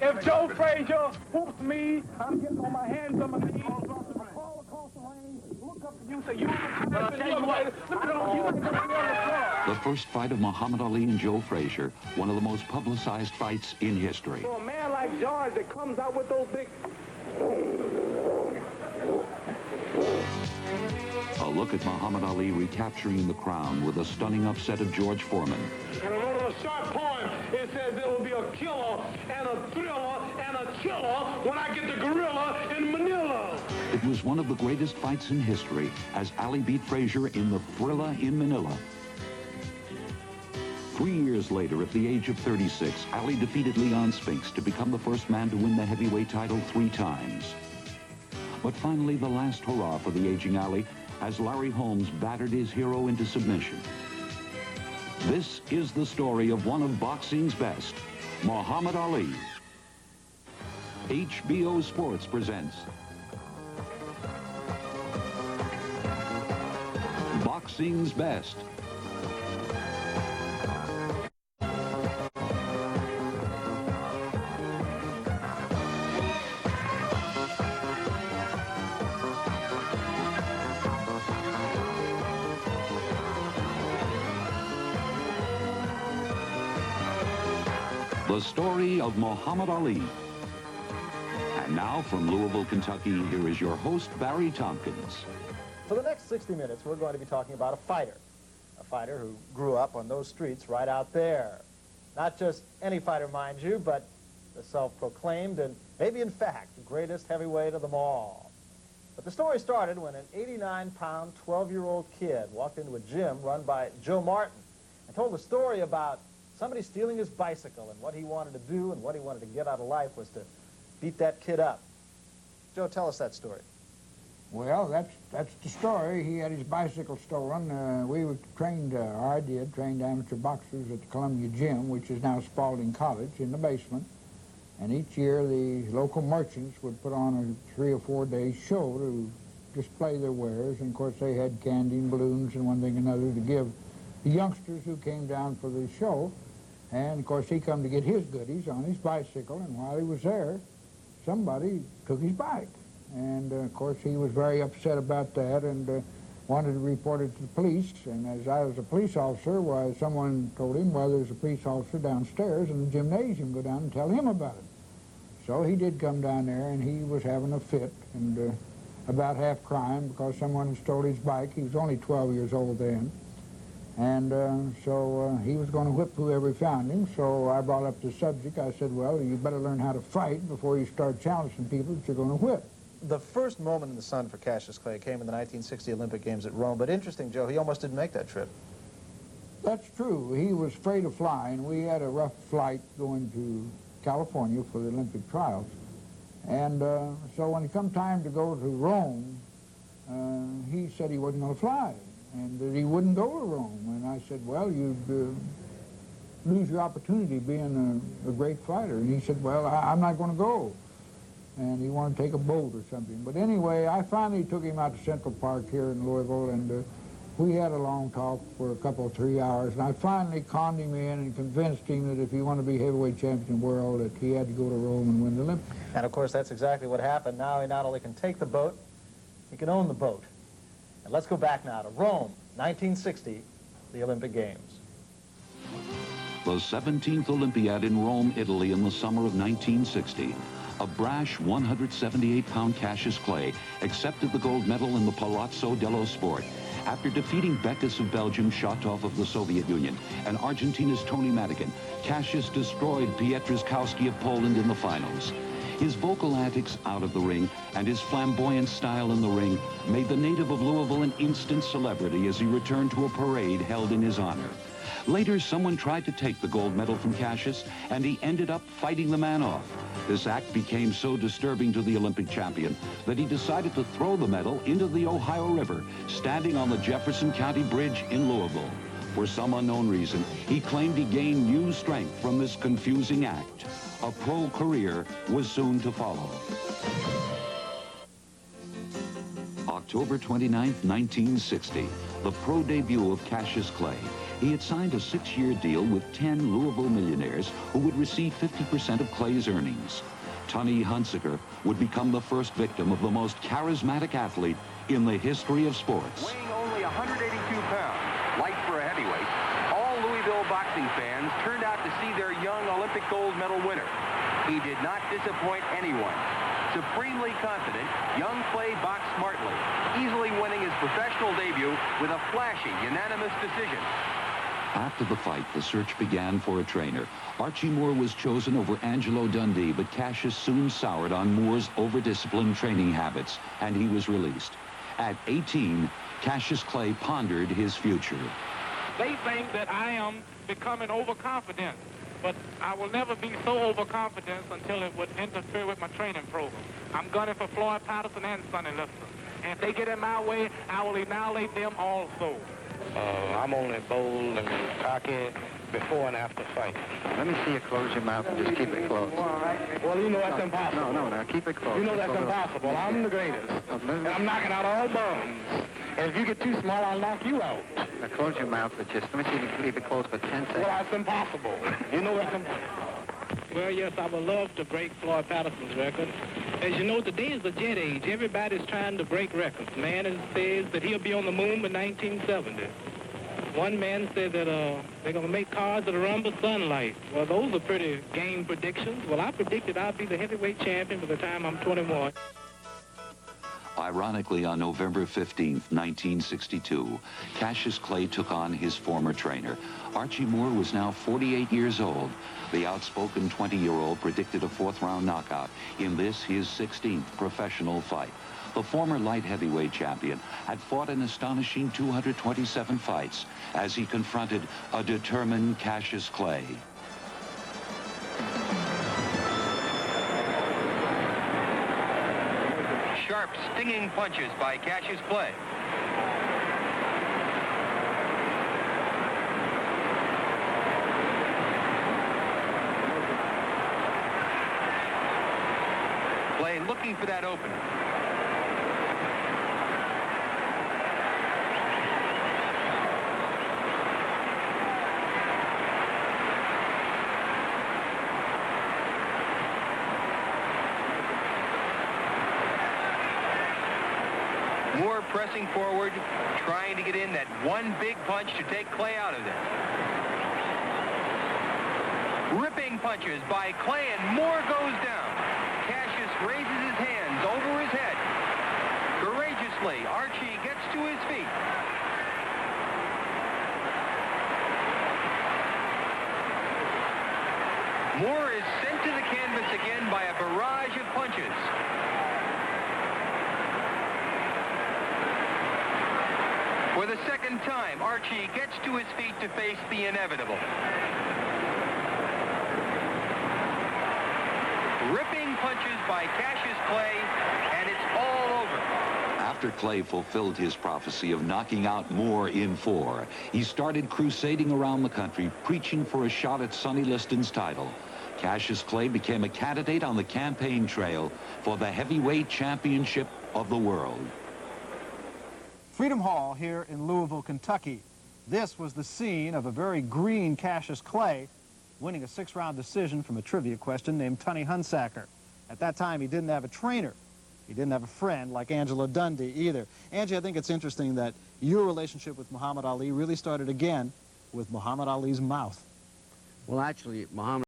If Joe Frazier whoops me, I'm getting on my hands on my knees. I crawl across the ring, look up to you, say, you The first fight of Muhammad Ali and Joe Frazier, one of the most publicized fights in history. For a man like George that comes out with those big... A look at Muhammad Ali recapturing the crown with a stunning upset of George Foreman. And I wrote a short poem. It says there will be a killer and a thriller and a killer when I get the gorilla in Manila. It was one of the greatest fights in history as Ali beat Frazier in the Thriller in Manila. 3 years later, at the age of 36, Ali defeated Leon Spinks to become the first man to win the heavyweight title 3 times. But finally, the last hurrah for the aging Ali as Larry Holmes battered his hero into submission. This is the story of one of boxing's best, Muhammad Ali. HBO Sports presents Boxing's Best. The story of Muhammad Ali. And now from Louisville, Kentucky, here is your host, Barry Tompkins. For the next 60 minutes, we're going to be talking about a fighter who grew up on those streets right out there. Not just any fighter, mind you, but the self-proclaimed and maybe, in fact, the greatest heavyweight of them all. But the story started when an 89-pound, 12-year-old kid walked into a gym run by Joe Martin and told a story about somebody stealing his bicycle, and what he wanted to do and what he wanted to get out of life was to beat that kid up. Joe, tell us that story. Well, that's the story. He had his bicycle stolen. We were trained, or I did, trained amateur boxers at the Columbia Gym, which is now Spalding College, in the basement. And each year the local merchants would put on a 3 or 4 day show to display their wares. And of course they had candy and balloons and one thing and another to give the youngsters who came down for the show. And of course he come to get his goodies on his bicycle, and while he was there, somebody took his bike. And of course he was very upset about that and wanted to report it to the police. And as I was a police officer, why, someone told him, well, there's a police officer downstairs in the gymnasium, go down and tell him about it. So he did come down there, and he was having a fit and about half crying because someone had stole his bike. He was only 12 years old then. And so he was going to whip whoever found him, so I brought up the subject. I said, well, you better learn how to fight before you start challenging people that you're going to whip. The first moment in the sun for Cassius Clay came in the 1960 Olympic Games at Rome, but interesting, Joe, he almost didn't make that trip. That's true. He was afraid of flying. We had a rough flight going to California for the Olympic trials. And so when it come time to go to Rome, he said he wasn't going to fly, and that he wouldn't go to Rome. And I said, well, you'd lose your opportunity being a great fighter. And he said, well, I'm not going to go. And he wanted to take a boat or something. But anyway, I finally took him out to Central Park here in Louisville, and we had a long talk for a couple of 3 hours. And I finally conned him in and convinced him that if he wanted to be heavyweight champion of the world, that he had to go to Rome and win the Olympics. And of course, that's exactly what happened. Now he not only can take the boat, he can own the boat. And let's go back now to Rome, 1960, the Olympic Games. The 17th Olympiad in Rome, Italy in the summer of 1960. A brash 178-pound Cassius Clay accepted the gold medal in the Palazzo dello Sport after defeating Beckus of Belgium, Shatov of the Soviet Union, and Argentina's Tony Madigan. Cassius destroyed Pietraszkowski of Poland in the finals. His vocal antics out of the ring and his flamboyant style in the ring made the native of Louisville an instant celebrity as he returned to a parade held in his honor. Later, someone tried to take the gold medal from Cassius, and he ended up fighting the man off. This act became so disturbing to the Olympic champion that he decided to throw the medal into the Ohio River, standing on the Jefferson County Bridge in Louisville. For some unknown reason, he claimed he gained new strength from this confusing act. A pro career was soon to follow. October 29, 1960, the pro debut of Cassius Clay. He had signed a 6-year deal with 10 Louisville millionaires who would receive 50% of Clay's earnings. Tunney Hunsaker would become the first victim of the most charismatic athlete in the history of sports. Weighing only 182 pounds, light for a heavyweight, all Louisville boxing fans turned out to see their young Olympic gold medal winner. He did not disappoint anyone. Supremely confident, young Clay boxed smartly, easily winning his professional debut with a flashy, unanimous decision. After the fight, the search began for a trainer. Archie Moore was chosen over Angelo Dundee, but Cassius soon soured on Moore's over-disciplined training habits, and he was released. At 18, Cassius Clay pondered his future. They think that I am becoming overconfident, but I will never be so overconfident until it would interfere with my training program. I'm gunning for Floyd Patterson and Sonny Liston. And if they get in my way, I will annihilate them also. I'm only bold and cocky before and after fight. Let me see you close your mouth and just keep it closed. Well, you know that's impossible. No, keep it closed. You know that's impossible. I'm the greatest. And I'm knocking out all bums. And if you get too small, I'll knock you out. Now close your mouth, but just let me see you keep it closed for 10 seconds. Well, that's impossible. You know that's impossible. Well, yes, I would love to break Floyd Patterson's record. As you know, today is the jet age. Everybody's trying to break records. Man says that he'll be on the moon by 1970. One man said that they're going to make cars that'll run by sunlight. Well, those are pretty game predictions. Well, I predicted I'll be the heavyweight champion by the time I'm 21. Ironically, on November 15th, 1962, Cassius Clay took on his former trainer. Archie Moore was now 48 years old. The outspoken 20-year-old predicted a fourth-round knockout in this, his 16th professional fight. The former light heavyweight champion had fought an astonishing 227 fights as he confronted a determined Cassius Clay. Sharp, stinging punches by Cassius Clay. Clay looking for that opening. Moore pressing forward, trying to get in that one big punch to take Clay out of there. Ripping punches by Clay, and Moore goes down. Cassius raises his hands over his head. Courageously, Archie gets to his feet. Moore is sent to the canvas again by a barrage of punches. For the second time, Archie gets to his feet to face the inevitable. Ripping punches by Cassius Clay, and it's all over. After Clay fulfilled his prophecy of knocking out Moore in 4, he started crusading around the country, preaching for a shot at Sonny Liston's title. Cassius Clay became a candidate on the campaign trail for the heavyweight championship of the world. Freedom Hall here in Louisville, Kentucky. This was the scene of a very green Cassius Clay winning a 6-round decision from a trivia question named Tunney Hunsaker. At that time, he didn't have a trainer. He didn't have a friend like Angelo Dundee either. Angie, I think it's interesting that your relationship with Muhammad Ali really started again with Muhammad Ali's mouth. Well, actually, Muhammad